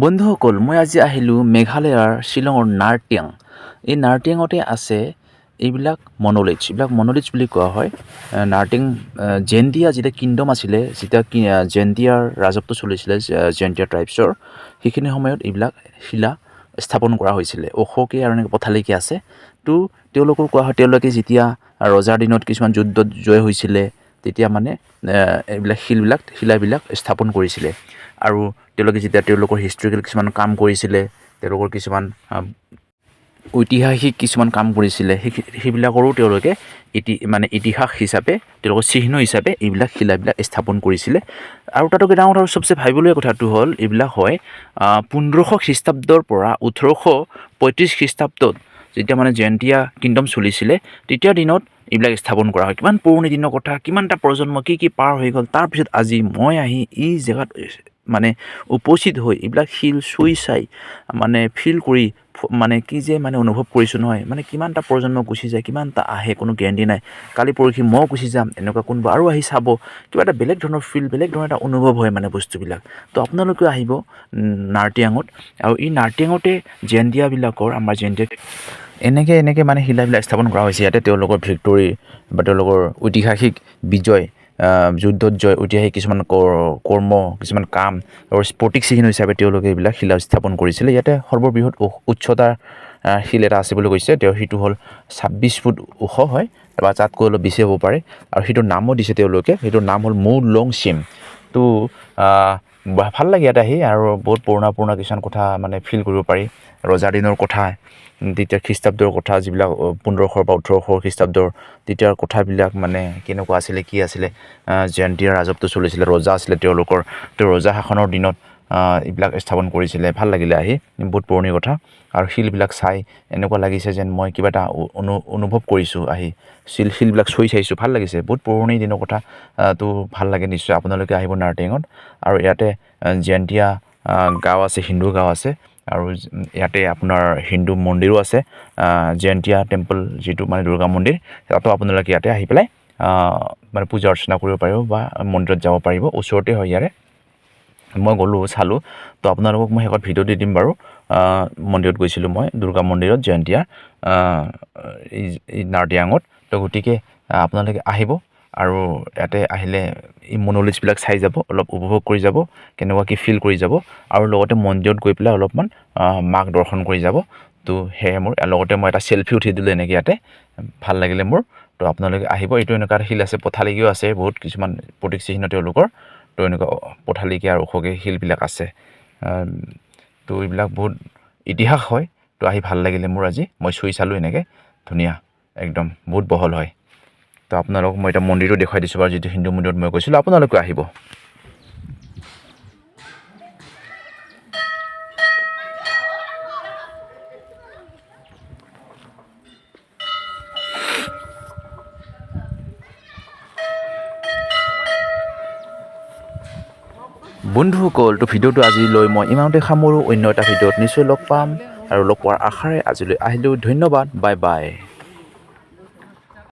বন্ধুসকল মই আজি আহিলোঁ মেঘালয়ৰ শ্বিলঙৰ নাৰ্টিয়াং। এই নাৰ্টিয়াঙতে আছে এইবিলাক মনলিথ বুলি কোৱা হয়। নাৰ্টিং জেণ্টিয়া যেতিয়া কিংডম আছিলে, যেতিয়া জেণ্টিয়াৰ ৰাজত্ব চলিছিলে জেণ্টিয়া ট্ৰাইবছৰ, সেইখিনি সময়ত এইবিলাক শিলা স্থাপন কৰা হৈছিলে। ওখকৈ আৰু এনেকৈ পথালিকৈ আছে। তো তেওঁলোকৰ কোৱা হয় তেওঁলোকে যেতিয়া ৰজাৰ দিনত কিছুমান যুদ্ধত জয় হৈছিলে তেতিয়া মানে এইবিলাক শিলাবিলাক স্থাপন কৰিছিলে। আৰু তেওঁলোকে যেতিয়া তেওঁলোকৰ হিষ্ট্ৰিকেল কিছুমান কাম কৰিছিলে, তেওঁলোকৰ কিছুমান ঐতিহাসিক কিছুমান কাম কৰিছিলে, সেইবিলাকৰো তেওঁলোকে ইতিহাস হিচাপে, তেওঁলোকৰ চিহ্ন হিচাপে এইবিলাক শিলাবিলাক স্থাপন কৰিছিলে। আৰু তাতোকৈ ডাঙৰ আৰু চবচে ভাবিবলগীয়া কথাটো হ'ল এইবিলাক হয় 1500 খ্ৰীষ্টাব্দৰ পৰা 1835 খ্ৰীষ্টাব্দত যেতিয়া মানে জেণ্টিয়া কিংডম চলিছিলে, তেতিয়াৰ দিনত এইবিলাক স্থাপন কৰা হয়। কিমান পুৰণি দিনৰ কথা, কিমানটা প্ৰজন্ম কি পাৰ হৈ গ'ল। তাৰপিছত আজি মই আহি এই জেগাত মানে উপস্থিত হৈ এইবিলাক শিল চুই চাই ফিল কৰি কি যে অনুভৱ কৰিছোঁ নহয়, কিমানটা প্ৰজন্ম গুচি যায়, কিমানটা আহে, কোনো গেৰেণ্টি নাই। কালি পৰহি মই গুচি যাম, এনেকুৱা কোনোবা আৰু আহি চাব, কিবা এটা বেলেগ ধৰণৰ ফিল, বেলেগ ধৰণৰ এটা অনুভৱ হয় বস্তুবিলাক। তো আপোনালোকেও আহিব নাৰ্টিয়াঙত। আৰু এই নাৰ্টিয়াঙতে আমাৰ জেণ্টিয়া এনেকৈ শিলাবিলাক স্থাপন কৰা হৈছে। ইয়াতে তেওঁলোকৰ ভিক্টৰী বা তেওঁলোকৰ ঐতিহাসিক বিজয়, যুদ্ধত জয়, ঐতিহাসিক কিছুমান কৰ্ম, কিছুমান কাম আৰু প্ৰতীক চিহ্ন হিচাপে তেওঁলোকে এইবিলাক শিলা স্থাপন কৰিছিলে। ইয়াতে সৰ্ববৃহৎ উচ্চতাৰ শিল এটা আছে বুলি কৈছে। সেইটো হ'ল 26 ফুট ওখ হয়, বা তাতকৈ অলপ বেছি হ'ব পাৰে। আৰু সেইটোৰ নামো দিছে তেওঁলোকে, সেইটোৰ নাম হ'ল মৌ লং চিম। তো ভাল লাগে ইয়াত আহি, আৰু বহুত পুৰণা কিছুমান কথা ফিল কৰিব পাৰি। ৰজাৰ দিনৰ কথা, তেতিয়া খ্ৰীষ্টাব্দৰ কথা, যিবিলাক 1500 বা 1800 খ্ৰীষ্টাব্দৰ তেতিয়াৰ কথাবিলাক কেনেকুৱা আছিলে, কি আছিলে, জেণ্টিয়াৰ ৰাজত্ব চলিছিলে, ৰজা আছিলে তেওঁলোকৰ। তো ৰজা শাসনৰ দিনত এইবিলাক স্থাপন কৰিছিলে। ভাল লাগিলে আহি, বহুত পুৰণি কথা। আৰু শিলবিলাক চাই এনেকুৱা লাগিছে যেন মই কিবা এটা অনুভৱ কৰিছোঁ আহি। শিলবিলাক চুই চাইছোঁ, ভাল লাগিছে। বহুত পুৰণি দিনৰ কথা। তো ভাল লাগে নিশ্চয়। আপোনালোকে আহিব নাৰ্টিয়াঙত। আৰু ইয়াতে জেণ্টিয়া গাঁও আছে, হিন্দু গাঁও আছে। আৰু ইয়াতে আপোনাৰ হিন্দু মন্দিৰো আছে, জেণ্টিয়া টেম্পল, যিটো দুৰ্গা মন্দিৰ। তাতো আপোনালোকে ইয়াতে আহি পেলাই পূজা অৰ্চনা কৰিব পাৰিব বা মন্দিৰত যাব পাৰিব। ওচৰতে হয় ইয়াৰে। মই গ'লোঁ, চালোঁ। তো আপোনালোকক মই শেষত ভিডিঅ' দি দিম বাৰু। মন্দিৰত গৈছিলোঁ মই, দুৰ্গা মন্দিৰত জেণ্টিয়া এই নাৰ্টিয়াঙত। তো গতিকে আপোনালোকে আহিব, আৰু ইয়াতে আহিলে এই মনলিথবিলাক চাই যাব, অলপ উপভোগ কৰি যাব, কেনেকুৱা কি ফিল কৰি যাব। আৰু লগতে মন্দিৰত গৈ পেলাই অলপমান মাক দৰ্শন কৰি যাব। তো সেয়ে মোৰ লগতে মই এটা চেল্ফি উঠি দিলোঁ এনেকৈ ইয়াতে, ভাল লাগিলে মোৰ। তো আপোনালোকে আহিব। এইটো এনেকুৱা এটা শিল আছে, পথালিকৈও আছে, বহুত কিছুমান প্ৰতীক চিহ্ন তেওঁলোকৰ। তো এনেকুৱা পথালিকৈ আৰু ওখকৈ শিলবিলাক আছে। তো এইবিলাক বহুত ইতিহাস হয়। তো আহি ভাল লাগিলে মোৰ আজি। মই চুই চালোঁ এনেকৈ, ধুনীয়া একদম, বহুত বহল হয়। তো আপোনালোকক মই এতিয়া মন্দিৰটো দেখুৱাই দিছোঁ বাৰু, যিটো হিন্দু মন্দিৰত মই গৈছিলোঁ। আপোনালোকে আহিব। বন্ধুসকল, তো ভিডিঅ'টো আজিলৈ মই ইমানতে সামৰোঁ। অন্য এটা ভিডিঅ'ত নিশ্চয় লগ পাম, আৰু লগ পোৱাৰ আশাৰে আজিলৈ আহিলোঁ। ধন্যবাদ, বাই বাই।